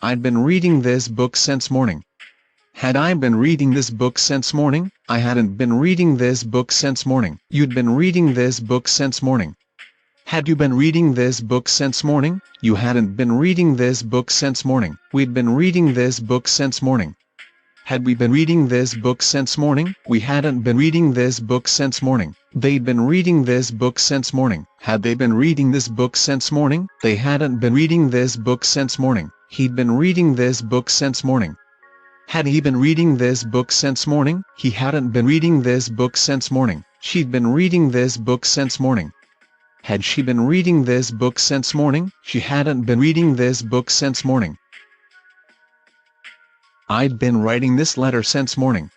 I'd been reading this book since morning. Had I been reading this book since morning? I hadn't been reading this book since morning. You'd been reading this book since morning. Had you been reading this book since morning? You hadn't been reading this book since morning. We'd been reading this book since morning. Had we been reading this book since morning? We hadn't been reading this book since morning. They'd been reading this book since morning. Had they been reading this book since morning? They hadn't been reading this book since morning. He'd been reading this book since morning. Had he been reading this book since morning? He hadn't been reading this book since morning. She'd been reading this book since morning. Had she been reading this book since morning? She hadn't been reading this book since morning. I'd been writing this letter since morning.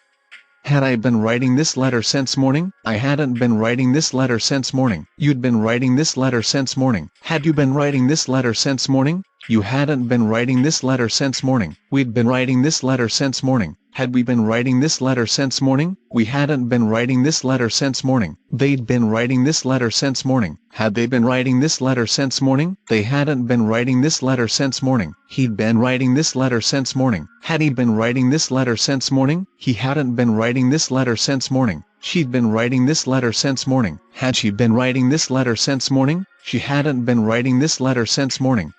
Had I been writing this letter since morning? I hadn't been writing this letter since morning. You'd been writing this letter since morning. Had you been writing this letter since morning? You hadn't been writing this letter since morning. We'd been writing this letter since morning. Had we been writing this letter since morning? We hadn't been writing this letter since morning. They'd been writing this letter since morning. Had they been writing this letter since morning? They hadn't been writing this letter since morning. He'd been writing this letter since morning. Had he been writing this letter since morning? He hadn't been writing this letter since morning. She'd been writing this letter since morning. Had she been writing this letter since morning? She hadn't been writing this letter since morning.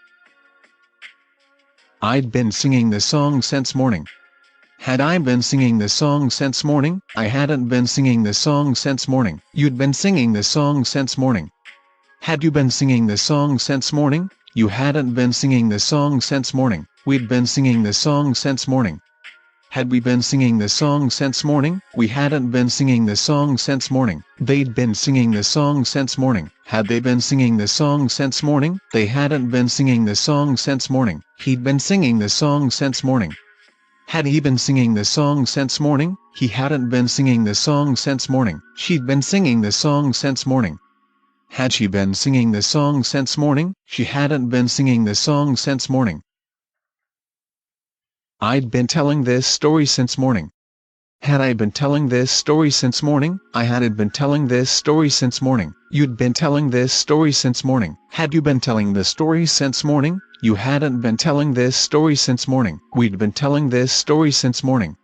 I'd been singing the song since morning. Had I been singing the song since morning? I hadn't been singing the song since morning. You'd been singing the song since morning. Had you been singing the song since morning? You hadn't been singing the song since morning. We'd been singing the song since morning. Had we been singing the song since morning? We hadn't been singing the song since morning. They'd been singing the song since morning. Had they been singing the song since morning? They hadn't been singing the song since morning. He'd been singing the song since morning. Had he been singing the song since morning? He hadn't been singing the song since morning. She'd been singing the song since morning. Had she been singing the song since morning? She hadn't been singing the song since morning. I'd been telling this story since morning. Had I been telling this story since morning? I hadn't been telling this story since morning. You'd been telling this story since morning. Had you been telling the story since morning? You hadn't been telling this story since morning. We'd been telling this story since morning.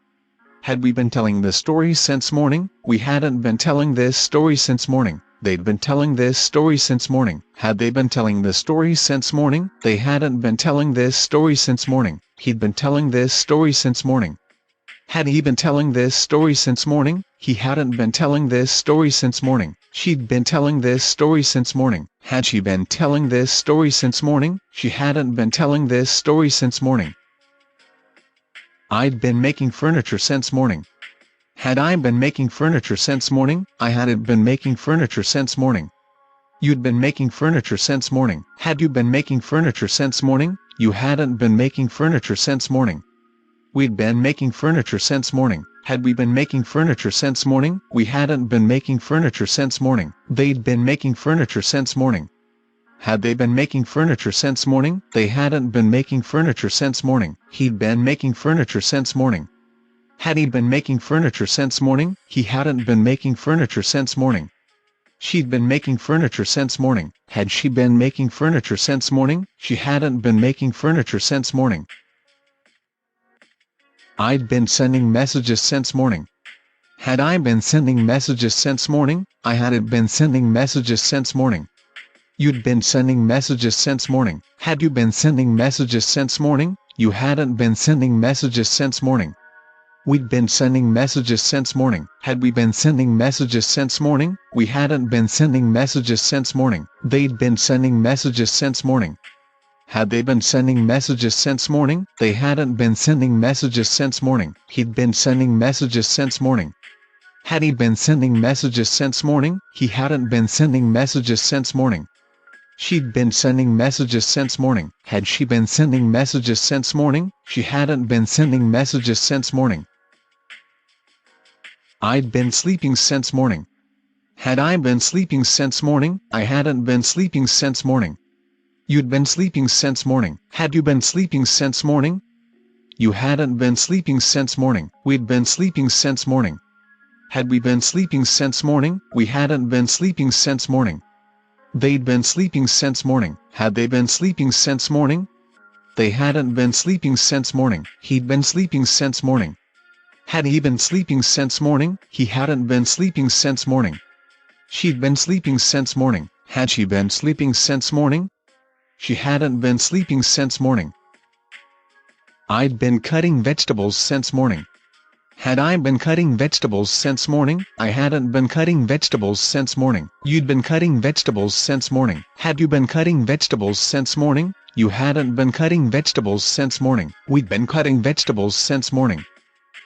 Had we been telling the story since morning? We hadn't been telling this story since morning. They'd been telling this story since morning. Had they been telling the story since morning? They hadn't been telling this story since morning. He'd been telling this story since morning. Had he been telling this story since morning? He hadn't been telling this story since morning. She'd been telling this story since morning. Had she been telling this story since morning? She hadn't been telling this story since morning. I'd been making furniture since morning. Had I been making furniture since morning? I hadn't been making furniture since morning. You'd been making furniture since morning. Had you been making furniture since morning? You hadn't been making furniture since morning. We'd been making furniture since morning. Had we been making furniture since morning? We hadn't been making furniture since morning. They'd been making furniture since morning. Had they been making furniture since morning? They hadn't been making furniture since morning. He'd been making furniture since morning. Had he been making furniture since morning? He hadn't been making furniture since morning. She'd been making furniture since morning. Had she been making furniture since morning? She hadn't been making furniture since morning. I'd been sending messages since morning. Had I been sending messages since morning? I hadn't been sending messages since morning. You'd been sending messages since morning. Had you been sending messages since morning? You hadn't been sending messages since morning. We'd been sending messages since morning. Had we been sending messages since morning? We hadn't been sending messages since morning. They'd been sending messages since morning. Had they been sending messages since morning? They hadn't been sending messages since morning. He'd been sending messages since morning. Had he been sending messages since morning? He hadn't been sending messages since morning. She'd been sending messages since morning. Had she been sending messages since morning? She hadn't been sending messages since morning. I'd been sleeping since morning. Had I been sleeping since morning? I hadn't been sleeping since morning. You'd been sleeping since morning. Had you been sleeping since morning? You hadn't been sleeping since morning. We'd been sleeping since morning. Had we been sleeping since morning? We hadn't been sleeping since morning. They'd been sleeping since morning. Had they been sleeping since morning? They hadn't been sleeping since morning. He'd been sleeping since morning. Had he been sleeping since morning? He hadn't been sleeping since morning. She'd been sleeping since morning. Had she been sleeping since morning? She hadn't been sleeping since morning. I'd been cutting vegetables since morning. Had I been cutting vegetables since morning? I hadn't been cutting vegetables since morning. You'd been cutting vegetables since morning. Had you been cutting vegetables since morning? You hadn't been cutting vegetables since morning. We'd been cutting vegetables since morning.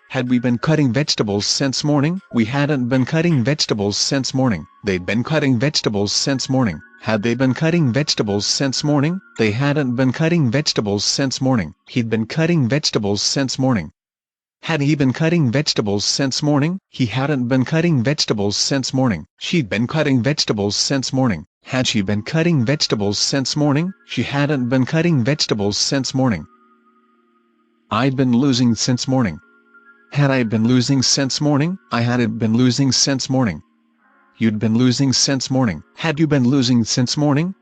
Had we been cutting vegetables since morning? We hadn't been cutting vegetables since morning. They'd been cutting vegetables since morning. Had they been cutting vegetables since morning? They hadn't been cutting vegetables since morning. He'd been cutting vegetables since morning. Had he been cutting vegetables since morning? He hadn't been cutting vegetables since morning. She'd been cutting vegetables since morning. Had she been cutting vegetables since morning? She hadn't been cutting vegetables since morning. I'd been losing since morning. Had I been losing since morning? I hadn't been losing since morning. You'd been losing since morning. Had you been losing since morning?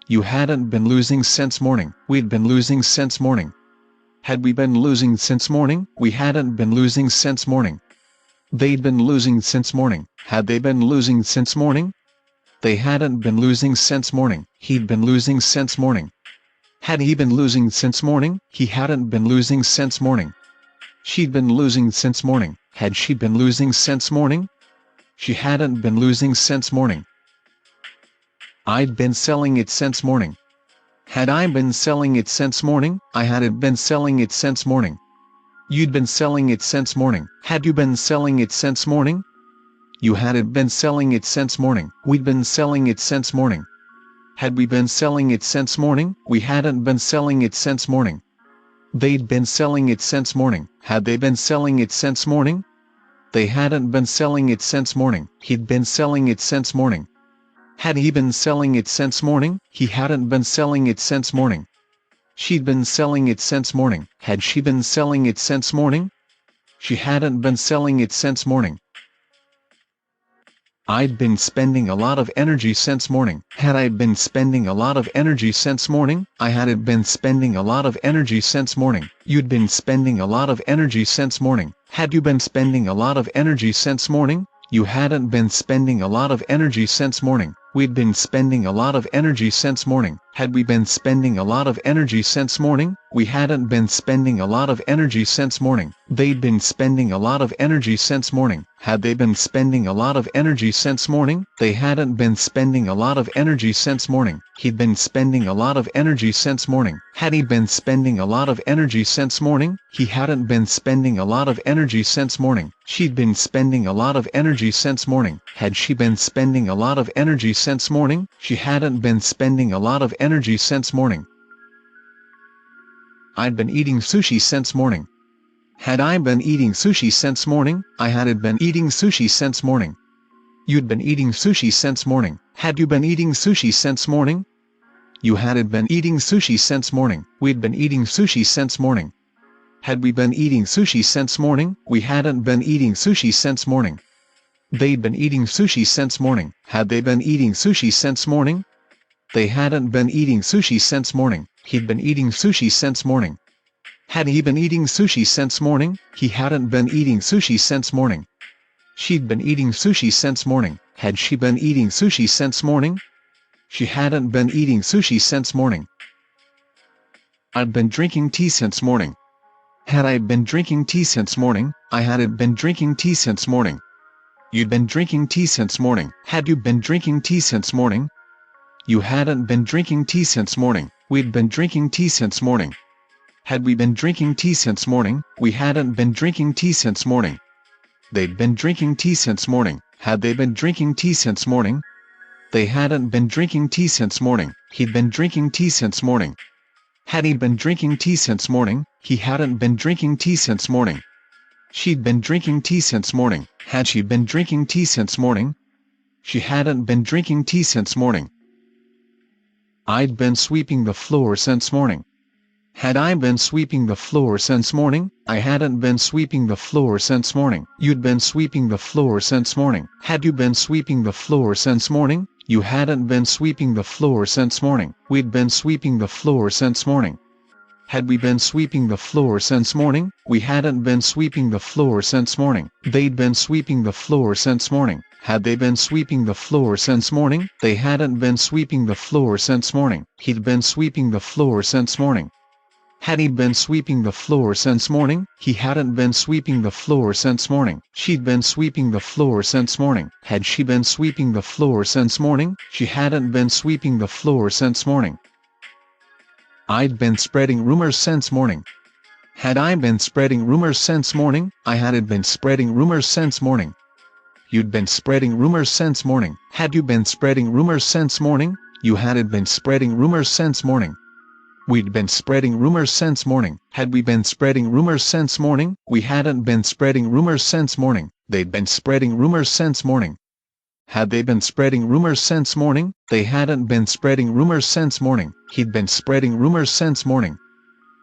You hadn't been losing since morning. We'd been losing since morning. Had we been losing since morning? We hadn't been losing since morning. They'd been losing since morning. Had they been losing since morning? They hadn't been losing since morning. He'd been losing since morning. Had he been losing since morning? He hadn't been losing since morning. She'd been losing since morning. Had she been losing since morning? She hadn't been losing since morning. I'd been selling it since morning. Had I been selling it since morning? I hadn't been selling it since morning. You'd been selling it since morning. Had you been selling it since morning? You hadn't been selling it since morning. We'd been selling it since morning. Had we been selling it since morning? We hadn't been selling it since morning. They'd been selling it since morning. Had they been selling it since morning? They hadn't been selling it since morning. He'd been selling it since morning. Had he been selling it since morning? He hadn't been selling it since morning. She'd been selling it since morning. Had she been selling it since morning? She hadn't been selling it since morning. I'd been spending a lot of energy since morning. Had I been spending a lot of energy since morning? I hadn't been spending a lot of energy since morning. You'd been spending a lot of energy since morning. Had you been spending a lot of energy since morning? You hadn't been spending a lot of energy since morning. We'd been spending a lot of energy since morning. Had we been spending a lot of energy since morning? We hadn't been spending a lot of energy since morning. They'd been spending a lot of energy since morning. Had they been spending a lot of energy since morning? They hadn't been spending a lot of energy since morning. He'd been spending a lot of energy since morning. Had he been spending a lot of energy since morning? He hadn't been spending a lot of energy since morning. She'd been spending a lot of energy since morning. Had she been spending a lot of energy since morning? She hadn't been spending a lot of energy since morning. I'd been eating sushi since morning. Had I been eating sushi since morning? I hadn't been eating sushi since morning. You'd been eating sushi since morning. Had you been eating sushi since morning? You hadn't been eating sushi since morning. We'd been eating sushi since morning. Had we been eating sushi since morning? We hadn't been eating sushi since morning. They'd been eating sushi since morning. Had they been eating sushi since morning? They hadn't been eating sushi since morning. He'd been eating sushi since morning. Had he been eating sushi since morning? He hadn't been eating sushi since morning. She'd been eating sushi since morning. Had she been eating sushi since morning? She hadn't been eating sushi since morning. I'd been drinking tea since morning. Had I been drinking tea since morning? I hadn't been drinking tea since morning. You'd been drinking tea since morning. Had you been drinking tea since morning? You hadn't been drinking tea since morning. We'd been drinking tea since morning. Had we been drinking tea since morning? We hadn't been drinking tea since morning. They'd been drinking tea since morning. Had they been drinking tea since morning? They hadn't been drinking tea since morning. He'd been drinking tea since morning. Had he been drinking tea since morning? He hadn't been drinking tea since morning. She'd been drinking tea since morning. Had she been drinking tea since morning? She hadn't been drinking tea since morning. I'd been sweeping the floor since morning. Had I been sweeping the floor since morning? I hadn't been sweeping the floor since morning. You'd been sweeping the floor since morning. Had you been sweeping the floor since morning? You hadn't been sweeping the floor since morning. We'd been sweeping the floor since morning. Had we been sweeping the floor since morning? We hadn't been sweeping the floor since morning. They'd been sweeping the floor since morning. Had they been sweeping the floor since morning? They hadn't been sweeping the floor since morning. He'd been sweeping the floor since morning. Had he been sweeping the floor since morning? He hadn't been sweeping the floor since morning. She'd been sweeping the floor since morning. Had she been sweeping the floor since morning? She hadn't been sweeping the floor since morning. I'd been spreading rumors since morning. Had I been spreading rumors since morning? I hadn't been spreading rumors since morning. You'd been spreading rumors since morning. Had you been spreading rumors since morning? You hadn't been spreading rumors since morning. We'd been spreading rumors since morning. Had we been spreading rumors since morning? We hadn't been spreading rumors since morning. They'd been spreading rumors since morning. Had they been spreading rumors since morning? They hadn't been spreading rumors since morning. He'd been spreading rumors since morning.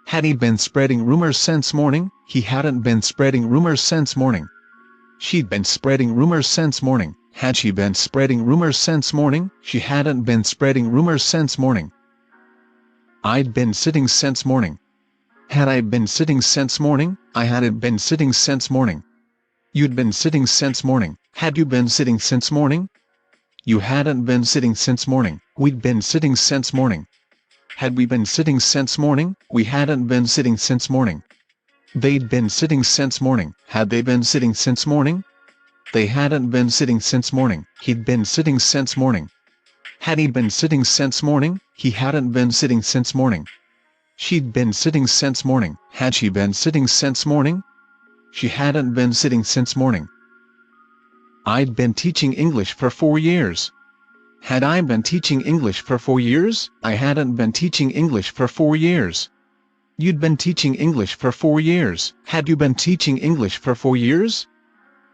Had he been spreading rumors since morning? He hadn't been spreading rumors since morning. She'd been spreading rumors since morning. Had she been spreading rumors since morning? She hadn't been spreading rumors since morning. I'd been sitting since morning. Had I been sitting since morning? I hadn't been sitting since morning. You'd been sitting since morning. Had you been sitting since morning? You hadn't been sitting since morning. We'd been sitting since morning. Had we been sitting since morning? We hadn't been sitting since morning. They'd been sitting since morning. Had they been sitting since morning? They hadn't been sitting since morning. He'd been sitting since morning. Had he been sitting since morning? He hadn't been sitting since morning. She'd been sitting since morning. Had she been sitting since morning? She hadn't been sitting since morning. I'd been teaching English for 4 years. Had I been teaching English for 4 years? I hadn't been teaching English for 4 years. You'd been teaching English for 4 years. Had you been teaching English for 4 years?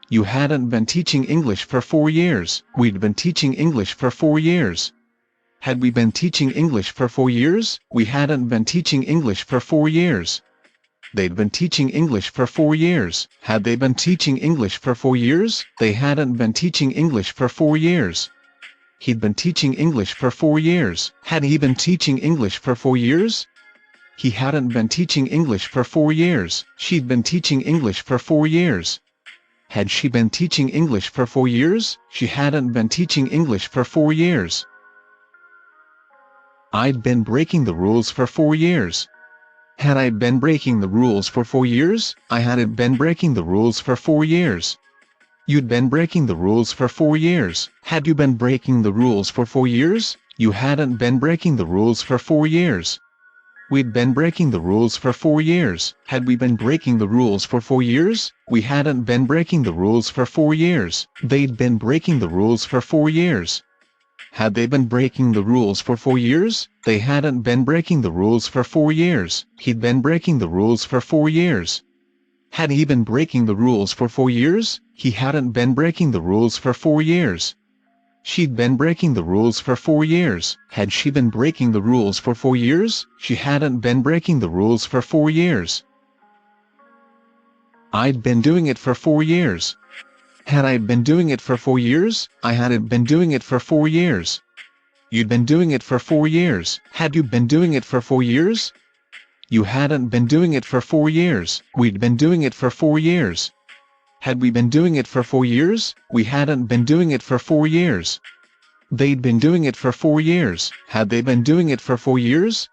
You hadn't been teaching English for 4 years. We'd been teaching English for 4 years. Had we been teaching English for 4 years? We hadn't been teaching English for 4 years. They'd been teaching English for 4 years. Had they been teaching English for 4 years? They hadn't been teaching English for 4 years. He'd been teaching English for 4 years. Had he been teaching English for 4 years? He hadn't been teaching English for 4 years. She'd been teaching English for 4 years. Had she been teaching English for 4 years? She hadn't been teaching English for 4 years. I'd been breaking the rules for 4 years. Had I been breaking the rules for 4 years? I hadn't been breaking the rules for 4 years. You'd been breaking the rules for 4 years. Had you been breaking the rules for 4 years? You hadn't been breaking the rules for 4 years. We'd been breaking the rules for 4 years. Had we been breaking the rules for 4 years? We hadn't been breaking the rules for 4 years. They'd been breaking the rules for 4 years. Had they been breaking the rules for 4 years? They hadn't been breaking the rules for 4 years. He'd been breaking the rules for 4 years. Had he been breaking the rules for 4 years? He hadn't been breaking the rules for 4 years. She'd been breaking the rules for 4 years. Had she been breaking the rules for 4 years? She hadn't been breaking the rules for 4 years. I'd been doing it for 4 years. Had I been doing it for 4 years? I hadn't been doing it for 4 years. You'd been doing it for 4 years. Had you been doing it for 4 years? You hadn't been doing it for 4 years. We'd been doing it for 4 years. Had we been doing it for 4 years? We hadn't been doing it for 4 years. They'd been doing it for 4 years. Had they been doing it for 4 years?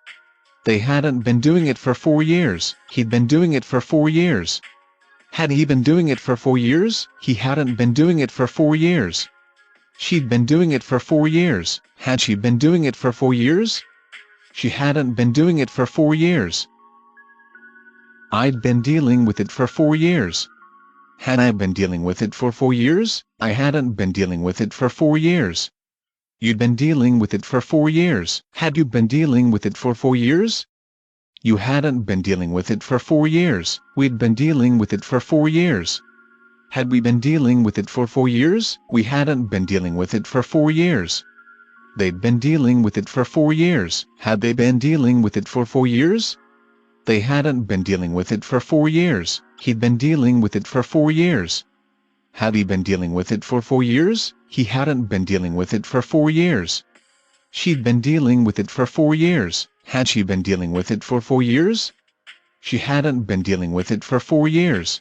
They hadn't been doing it for 4 years. He'd been doing it for 4 years. Had he been doing it for 4 years? He hadn't been doing it for 4 years. She'd been doing it for 4 years. Had she been doing it for 4 years? She hadn't been doing it for 4 years. I'd been dealing with it for 4 years. Had I been dealing with it for 4 years? I hadn't been dealing with it for 4 years. You'd been dealing with it for 4 years. Had you been dealing with it for 4 years? You hadn't been dealing with it for 4 years. We'd been dealing with it for 4 years. Had we been dealing with it for 4 years? We hadn't been dealing with it for 4 years. They'd been dealing with it for 4 years. Had they been dealing with it for 4 years? They hadn't been dealing with it for 4 years. He'd been dealing with it for 4 years. Had he been dealing with it for 4 years? He hadn't been dealing with it for 4 years. She'd been dealing with it for 4 years. Had she been dealing with it for 4 years? She hadn't been dealing with it for 4 years.